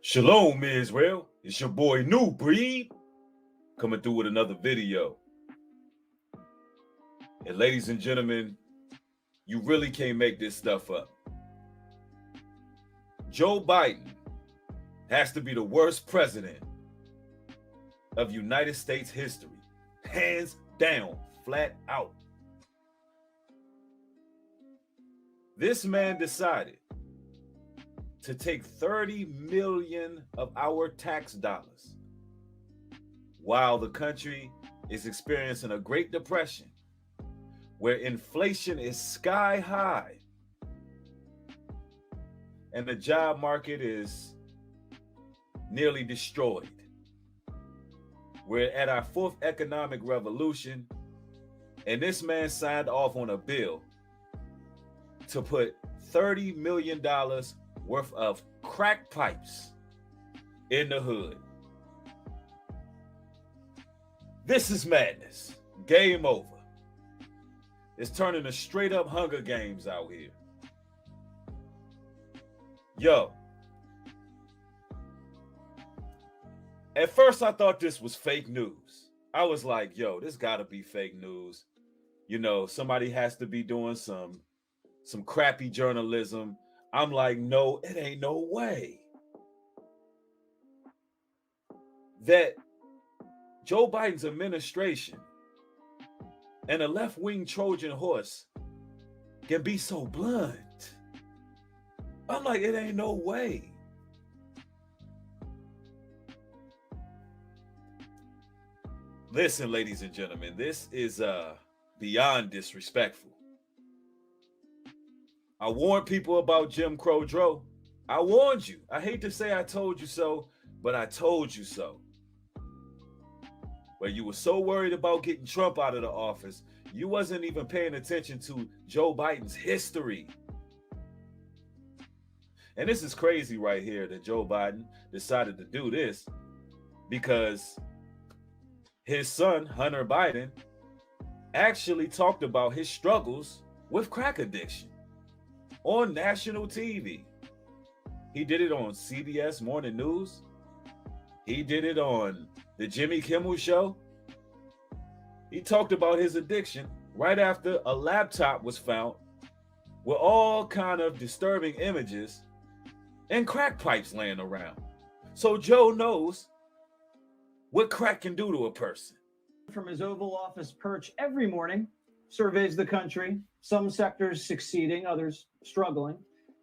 Shalom, Israel. It's your boy Nubreed coming through with another video. And ladies and gentlemen, you really can't make this stuff up. Joe Biden has to be the worst president of United States history. Hands down, flat out. This man decided to take 30 million of our tax dollars while the country is experiencing a Great Depression where inflation is sky high and the job market is nearly destroyed. We're at our fourth economic revolution, and this man signed off on a bill to put $30 million worth of crack pipes in the hood. This is madness. Game over. It's turning to straight up Hunger Games out here. Yo. At first I thought this was fake news. I was like, yo, this gotta be fake news. You know, somebody has to be doing some crappy journalism. I'm like, no, it ain't no way that Joe Biden's administration and a left-wing Trojan horse can be so blunt. I'm like, it ain't no way. Listen, ladies and gentlemen, this is beyond disrespectful. I warned people about Jim Crow Dro. I warned you. I hate to say I told you so, but I told you so. Where you were so worried about getting Trump out of the office, you wasn't even paying attention to Joe Biden's history. And this is crazy right here that Joe Biden decided to do this because his son, Hunter Biden, actually talked about his struggles with crack addiction on national TV. He did it on CBS Morning News. He did it on the Jimmy Kimmel Show. He talked about his addiction right after a laptop was found with all kind of disturbing images and crack pipes laying around. So Joe knows what crack can do to a person. From his Oval Office perch every morning, surveys the country, some sectors succeeding, others struggling.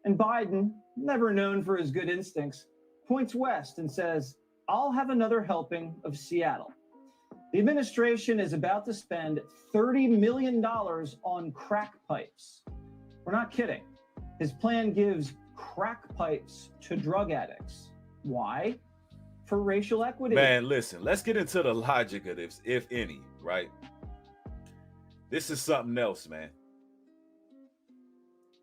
And Biden, never known for his good instincts, points west and says, I'll have another helping of Seattle. The administration is about to spend $30 million on crack pipes. We're not kidding. His plan gives crack pipes to drug addicts. Why? For racial equity. Man, listen, let's get into the logic of this, if any, right? This is something else, man.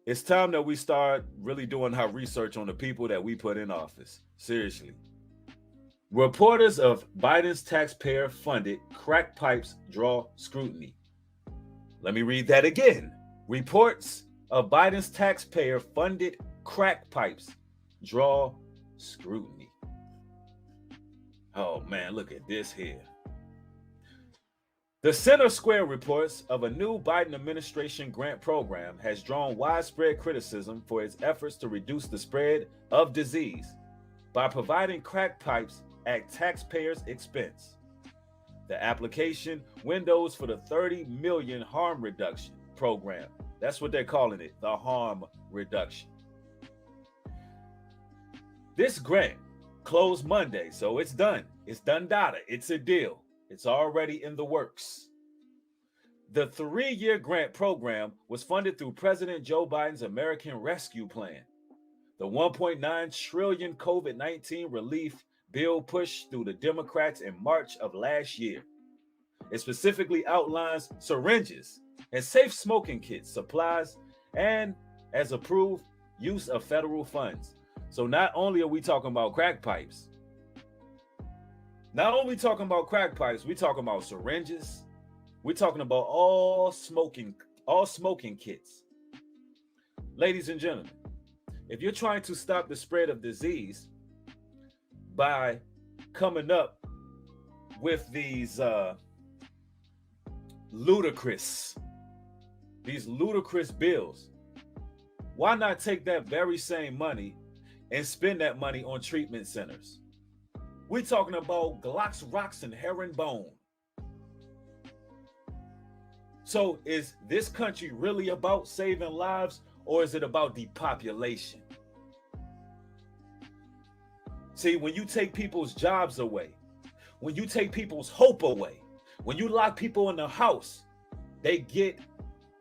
It's time that we start really doing our research on the people that we put in office. Seriously. Reporters of Biden's taxpayer-funded crack pipes draw scrutiny. Let me read that again. Reports of Biden's taxpayer-funded crack pipes draw scrutiny. Oh, man, look at this here. The Center Square reports of a new Biden administration grant program has drawn widespread criticism for its efforts to reduce the spread of disease by providing crack pipes at taxpayers' expense. The application windows for the 30 million harm reduction program. That's what they're calling it, the harm reduction. This grant closed Monday, so it's done. It's done data. It's a deal. It's already in the works. The 3-year grant program was funded through President Joe Biden's American Rescue Plan. The $1.9 trillion COVID-19 relief bill pushed through the Democrats in March of last year. It specifically outlines syringes and safe smoking kits, supplies, and, as approved, use of federal funds. So not only are we talking about crack pipes, we're talking about syringes. We're talking about all smoking kits. Ladies and gentlemen, if you're trying to stop the spread of disease, by coming up with ludicrous bills. Why not take that very same money and spend that money on treatment centers? We're talking about Glocks, rocks, and herringbone. So is this country really about saving lives, or is it about depopulation? See, when you take people's jobs away, when you take people's hope away, when you lock people in the house, they get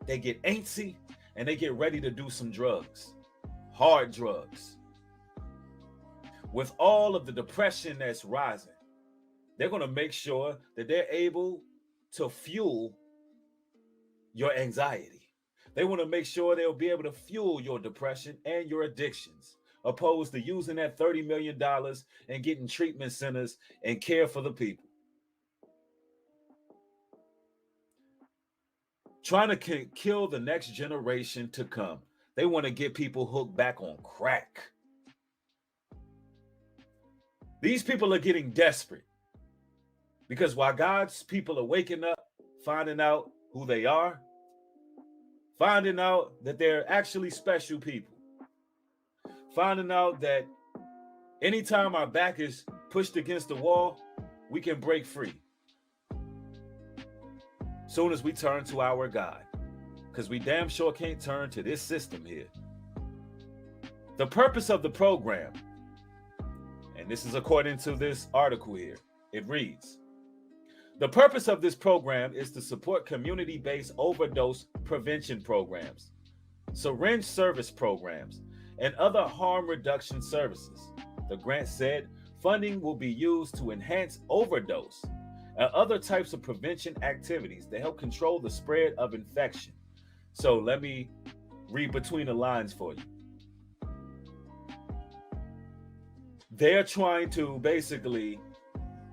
antsy and they get ready to do some drugs, hard drugs. With all of the depression that's rising, they're going to make sure that they're able to fuel your anxiety. They want to make sure they'll be able to fuel your depression and your addictions, opposed to using that $30 million and getting treatment centers and care for the people. Trying to kill the next generation to come. They want to get people hooked back on crack. These people are getting desperate because while God's people are waking up, finding out who they are, finding out that they're actually special people, finding out that anytime our back is pushed against the wall, we can break free. Soon as we turn to our God, because we damn sure can't turn to this system here. The purpose of the program, and this is according to this article here, it reads, the purpose of this program is to support community-based overdose prevention programs, syringe service programs, and other harm reduction services. The grant said funding will be used to enhance overdose and other types of prevention activities to help control the spread of infection. So let me read between the lines for you. They're trying to basically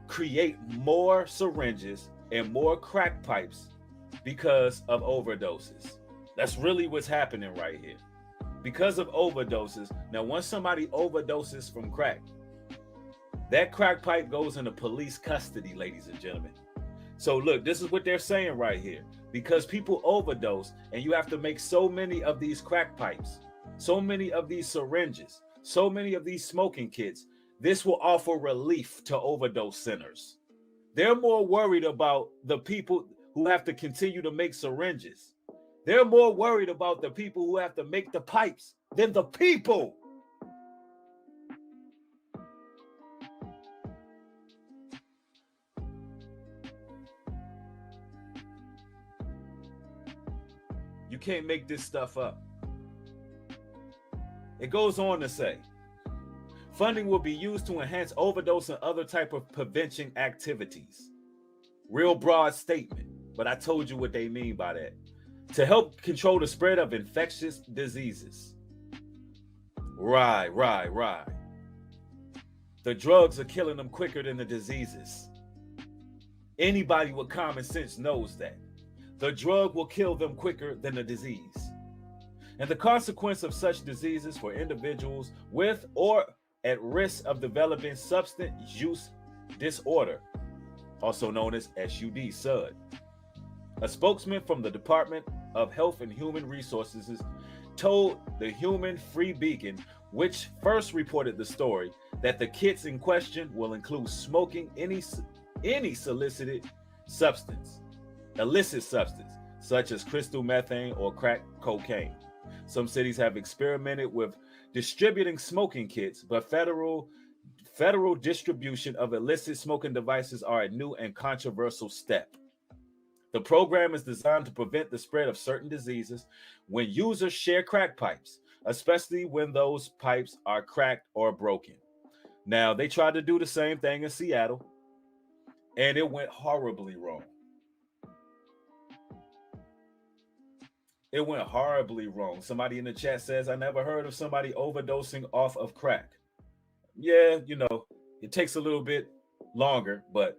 create more syringes and more crack pipes because of overdoses. That's really what's happening right here. Because of overdoses. Now, once somebody overdoses from crack, that crack pipe goes into police custody, ladies and gentlemen. So look, this is what they're saying right here. Because people overdose and you have to make so many of these crack pipes, so many of these syringes, so many of these smoking kits, this will offer relief to overdose centers. They're more worried about the people who have to continue to make syringes. They're more worried about the people who have to make the pipes than the people. You can't make this stuff up. It goes on to say, funding will be used to enhance overdose and other type of prevention activities. Real broad statement, but I told you what they mean by that. To help control the spread of infectious diseases. Right. The drugs are killing them quicker than the diseases. Anybody with common sense knows that. The drug will kill them quicker than the disease. And the consequence of such diseases for individuals with or at risk of developing substance use disorder, also known as SUD. A spokesman from the Department of Health and Human Resources told the Human Free Beacon, which first reported the story, that the kits in question will include smoking any illicit substance, such as crystal methane or crack cocaine. Some cities have experimented with distributing smoking kits, but federal distribution of illicit smoking devices are a new and controversial step. The program is designed to prevent the spread of certain diseases when users share crack pipes, especially when those pipes are cracked or broken. Now, they tried to do the same thing in Seattle, and it went horribly wrong. It went horribly wrong. Somebody in the chat says, I never heard of somebody overdosing off of crack. Yeah, it takes a little bit longer, but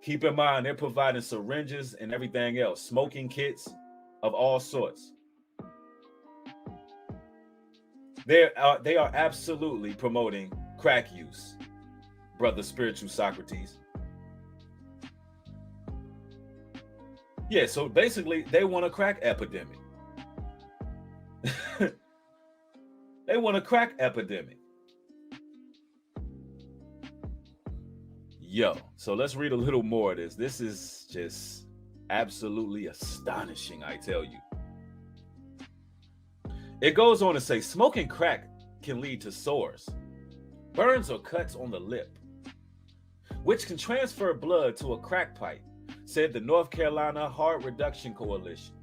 keep in mind, they're providing syringes and everything else, smoking kits of all sorts. They are absolutely promoting crack use, brother spiritual Socrates. Yeah, so basically they want a crack epidemic. They want a crack epidemic. Yo, so let's read a little more of this. This is just absolutely astonishing, I tell you. It goes on to say, smoking crack can lead to sores, burns or cuts on the lip, which can transfer blood to a crack pipe, said the North Carolina Harm Reduction Coalition.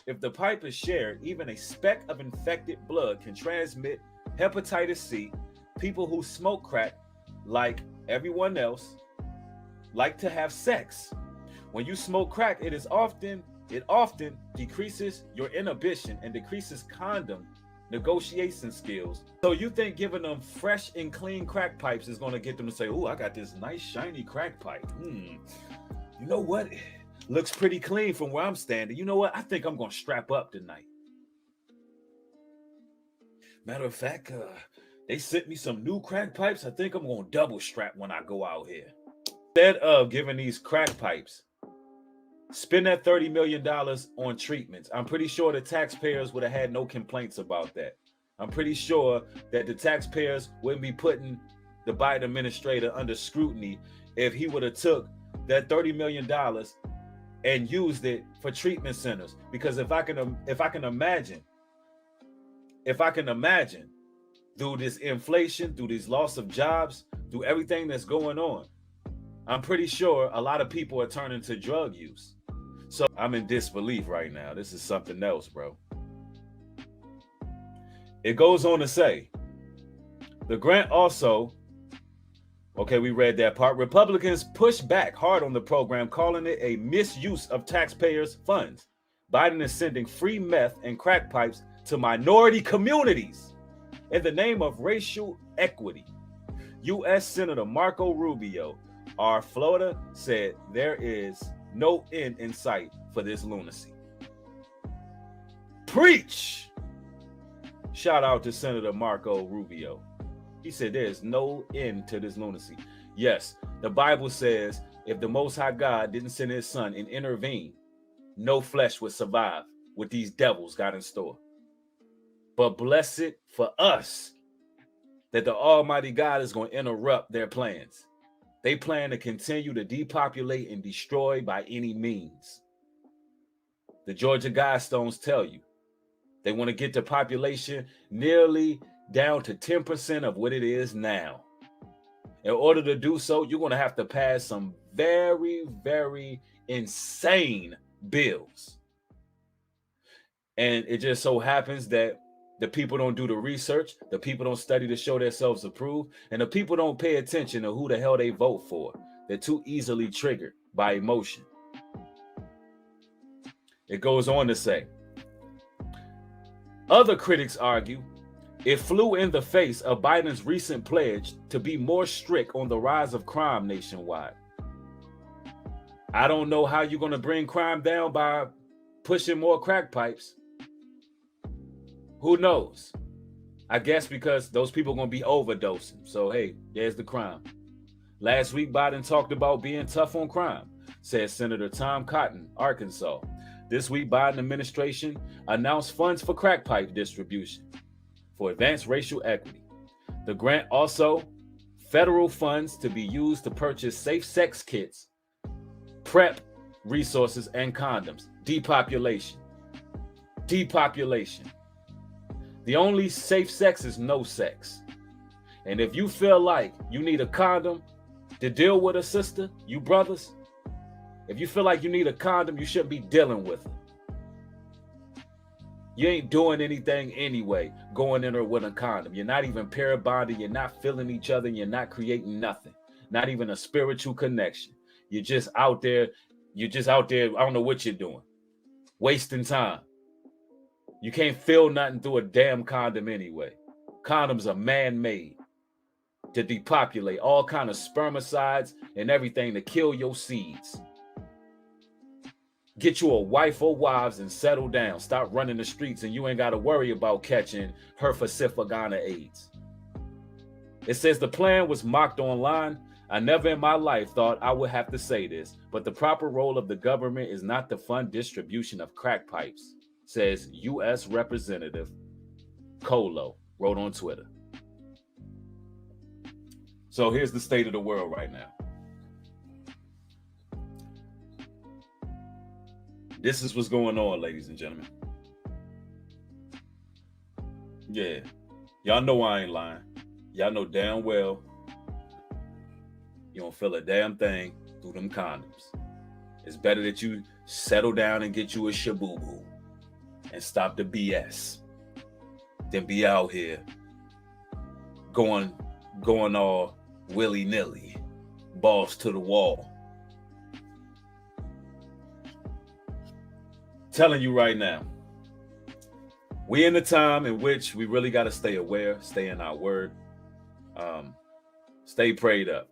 If the pipe is shared, even a speck of infected blood can transmit hepatitis C. People who smoke crack, like everyone else, like to have sex. When you smoke crack, it often decreases your inhibition and decreases condom negotiation skills. So you think giving them fresh and clean crack pipes is going to get them to say, oh, I got this nice shiny crack pipe. You know what? Looks pretty clean from where I'm standing. You know what? I think I'm going to strap up tonight. Matter of fact, they sent me some new crack pipes. I think I'm going to double strap when I go out here. Instead of giving these crack pipes, spend that $30 million on treatments. I'm pretty sure the taxpayers would have had no complaints about that. I'm pretty sure that the taxpayers wouldn't be putting the Biden administrator under scrutiny if he would have took that $30 million and used it for treatment centers. Because if I can imagine, through this inflation, through this loss of jobs, through everything that's going on, I'm pretty sure a lot of people are turning to drug use. So I'm in disbelief right now. This is something else, bro. It goes on to say, the grant also, okay, we read that part. Republicans push back hard on the program, calling it a misuse of taxpayers' funds. Biden is sending free meth and crack pipes to minority communities in the name of racial equity. U.S. Senator Marco Rubio, our Florida, said there is no end in sight for this lunacy. Preach! Shout out to Senator Marco Rubio. He said there is no end to this lunacy. Yes, the Bible says if the Most High God didn't send his son and intervene, no flesh would survive what these devils got in store. But bless it for us that the Almighty God is going to interrupt their plans. They plan to continue to depopulate and destroy by any means. The Georgia Guidestones tell you they want to get the population nearly down to 10% of what it is now. In order to do so, you're going to have to pass some very, very insane bills. And it just so happens that the people don't do the research, the people don't study to show themselves approved, and the people don't pay attention to who the hell they vote for. They're too easily triggered by emotion. It goes on to say, other critics argue it flew in the face of Biden's recent pledge to be more strict on the rise of crime nationwide. I don't know how you're going to bring crime down by pushing more crack pipes. Who knows? I guess because those people are going to be overdosing. So, hey, there's the crime. Last week, Biden talked about being tough on crime, said Senator Tom Cotton, Arkansas. This week, Biden administration announced funds for crack pipe distribution for advanced racial equity. The grant also federal funds to be used to purchase safe sex kits, PrEP resources, and condoms. Depopulation. The only safe sex is no sex. And if you feel like you need a condom to deal with a sister, you brothers, if you feel like you need a condom, you shouldn't be dealing with her. You ain't doing anything anyway, going in her with a condom. You're not even pair bonded. You're not feeling each other. And you're not creating nothing. Not even a spiritual connection. You're just out there. I don't know what you're doing. Wasting time. You can't feel nothing through a damn condom anyway. Condoms are man-made to depopulate all kind of spermicides and everything to kill your seeds. Get you a wife or wives and settle down. Stop running the streets and you ain't got to worry about catching herpesiphagonia AIDS. It says the plan was mocked online. I never in my life thought I would have to say this, but the proper role of the government is not to fund distribution of crack pipes, says U.S. Representative Colo wrote on Twitter. So here's the state of the world right now. This is what's going on, ladies and gentlemen. Yeah, y'all know I ain't lying. Y'all know damn well you don't feel a damn thing through them condoms. It's better that you settle down and get you a shabooboo and stop the BS than be out here going all willy-nilly, balls to the wall. Telling you right now, we in the time in which we really got to stay aware, stay in our word, stay prayed up.